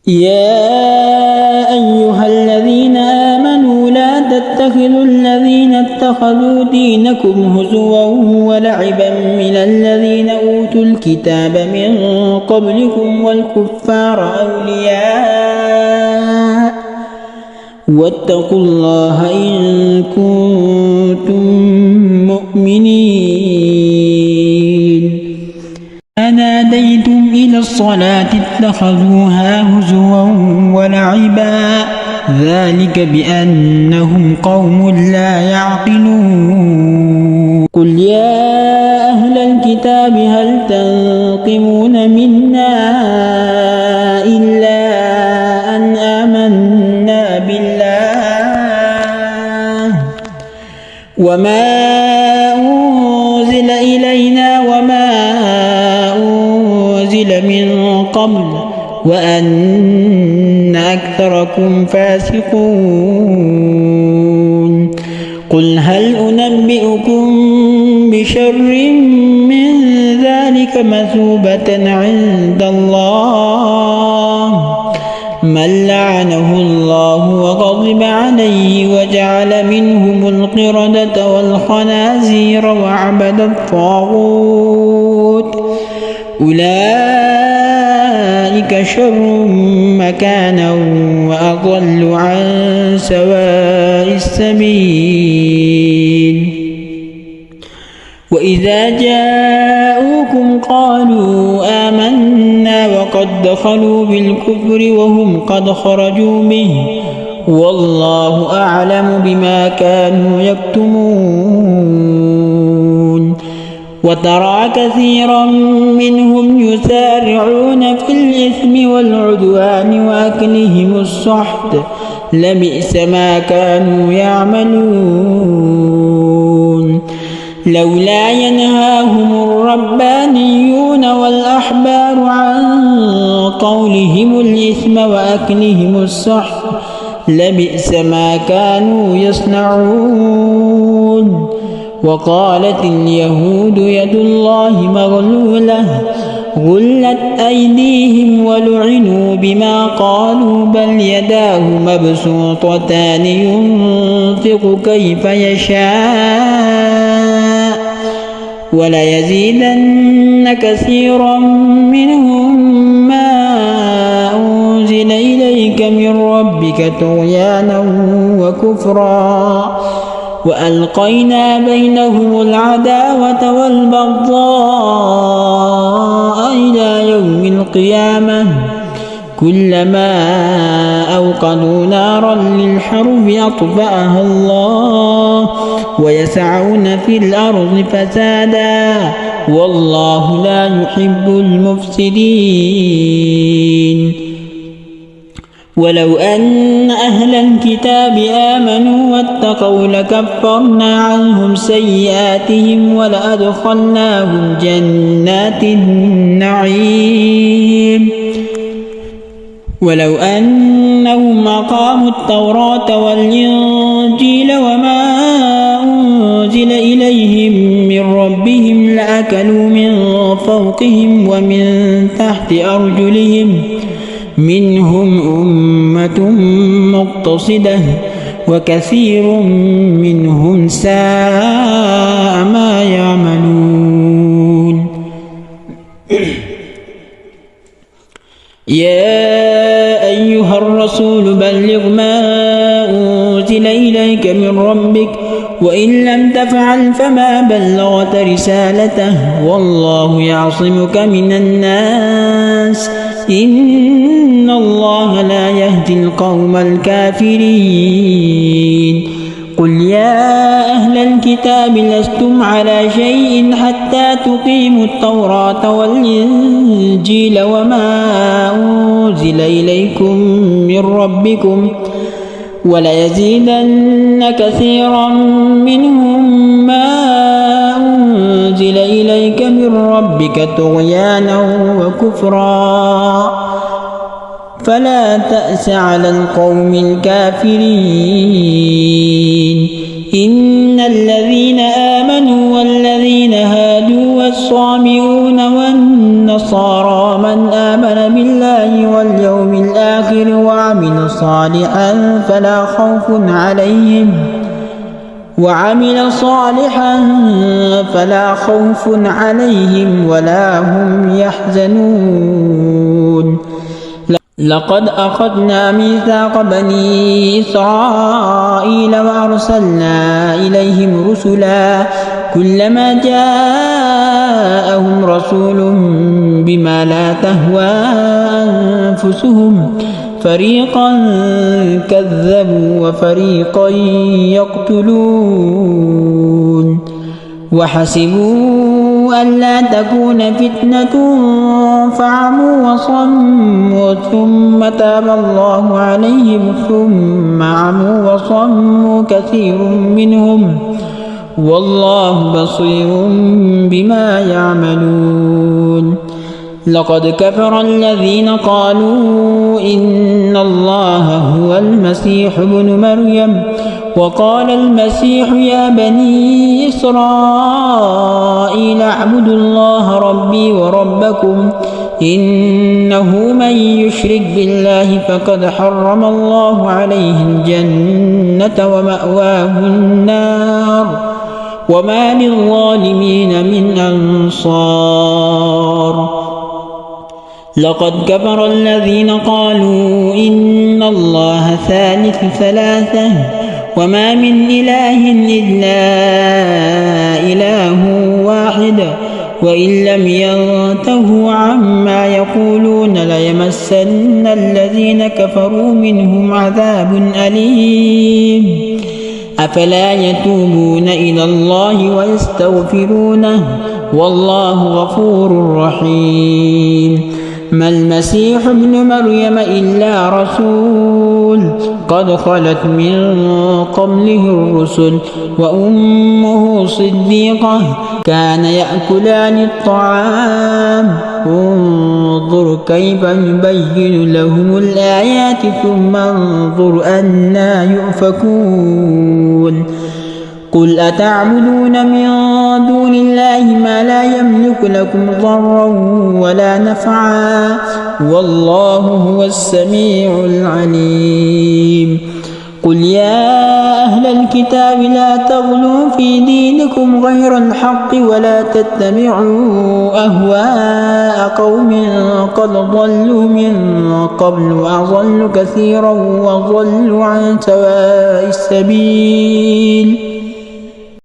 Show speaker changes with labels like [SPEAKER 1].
[SPEAKER 1] يا أيها الذين آمنوا لا تتخذوا الذين اتخذوا دينكم هزوا ولعبا من الذين أوتوا الكتاب من قبلكم والكفار أولياء واتقوا الله إن كنتم مؤمنين. ناديتم إلى الصلاة اتخذوها هزوا ولعبا ذلك بأنهم قوم لا يعقلون. قل يا أهل الكتاب هل تنقمون منا إلا أن آمنا بالله وما أنزل إلينا وما أنزل من قبل وأن أكثركم فاسقون. قل هل أنبئكم بشر من ذلك مثوبة عند الله من لعنه الله وغضب عليه وجعل منهم القردة والخنازير وعبد الطاغوت أولئك شر مكانا وأضل عن سواء السبيل. وإذا جاءوكم قالوا آمنا وقد دخلوا بالكفر وهم قد خرجوا به والله أعلم بما كانوا يكتمون. وترى كثيرا منهم يسارعون في الإثم والعدوان وأكلهم السحت لبئس ما كانوا يعملون. لولا ينهاهم الربانيون والأحبار عن قولهم الإثم وأكلهم السحت لبئس ما كانوا يصنعون. وقالت اليهود يد الله مغلولة غلت أيديهم ولعنوا بما قالوا بل يداه مبسوطتان ينفق كيف يشاء وليزيدن كثيرا منهم ما أنزل إليك من ربك طغيانا وكفرا وألقينا بينهم العداوة والبغضاء إلى يوم القيامة كلما أوقدوا نارا للحرب أطفأها الله ويسعون في الأرض فسادا والله لا يحب المفسدين. ولو أن أهل الكتاب آمنوا واتقوا لكفرنا عنهم سيئاتهم ولأدخلناهم جنات النعيم. ولو أنهم أقاموا التوراة والإنجيل وما أنزل إليهم من ربهم لأكلوا من فوقهم ومن تحت أرجلهم منهم أمة مقتصدة وكثير منهم ساء ما يعملون. يا أيها الرسول بلغ ما أنزل إليك من ربك وإن لم تفعل فما بلغت رسالته والله يعصمك من الناس إن الله لا يهدي القوم الكافرين. قل يا أهل الكتاب لستم على شيء حتى تقيموا التوراة والإنجيل وما أنزل إليكم من ربكم وليزيدن كثيرا منهم ما أنزل إليك من ربك طغيانا وكفرا فلا تأس على القوم الكافرين إن الذين آمنوا والذين هادوا والصابئون والنصارى من آمن بالله واليوم الآخر وعمل صالحا فلا خوف عليهم ولا هم يحزنون لقد أخذنا ميثاق بني إسرائيل وأرسلنا إليهم رسلا كلما جاءهم رسول بما لا تهوى أنفسهم فريقا كذبوا وفريقا يقتلون وحسبوا ألا تكون فتنة فعموا وصموا ثم تاب الله عليهم ثم عموا وصموا كثير منهم والله بصير بما يعملون لقد كفر الذين قالوا إن الله هو المسيح ابن مريم وقال المسيح يا بني إسرائيل اعبدوا الله ربي وربكم إنه من يشرك بالله فقد حرم الله عليه الجنة ومأواه النار وما للظالمين من أنصار لقد كفر الذين قالوا إن الله ثالث ثلاثة وما من إله إلا إله واحد وإن لم ينتهوا عما يقولون ليمسن الذين كفروا منهم عذاب أليم أفلا يتوبون إلى الله ويستغفرونه والله غفور رحيم ما المسيح ابن مريم إلا رسول قد خلت من قبله الرسل وأمه صديقة كان يأكلان الطعام انظر كيف يبين لهم الآيات ثم انظر أنى يؤفكون قل أتعبدون من دون الله ما لا يملك لكم ضرا ولا نفعا والله هو السميع العليم قل يا أهل الكتاب لا تغلوا في دينكم غير الحق ولا تتبعوا أهواء قوم قد ضلوا من قبل وأضلوا كثيرا وضلوا عن سواء السبيل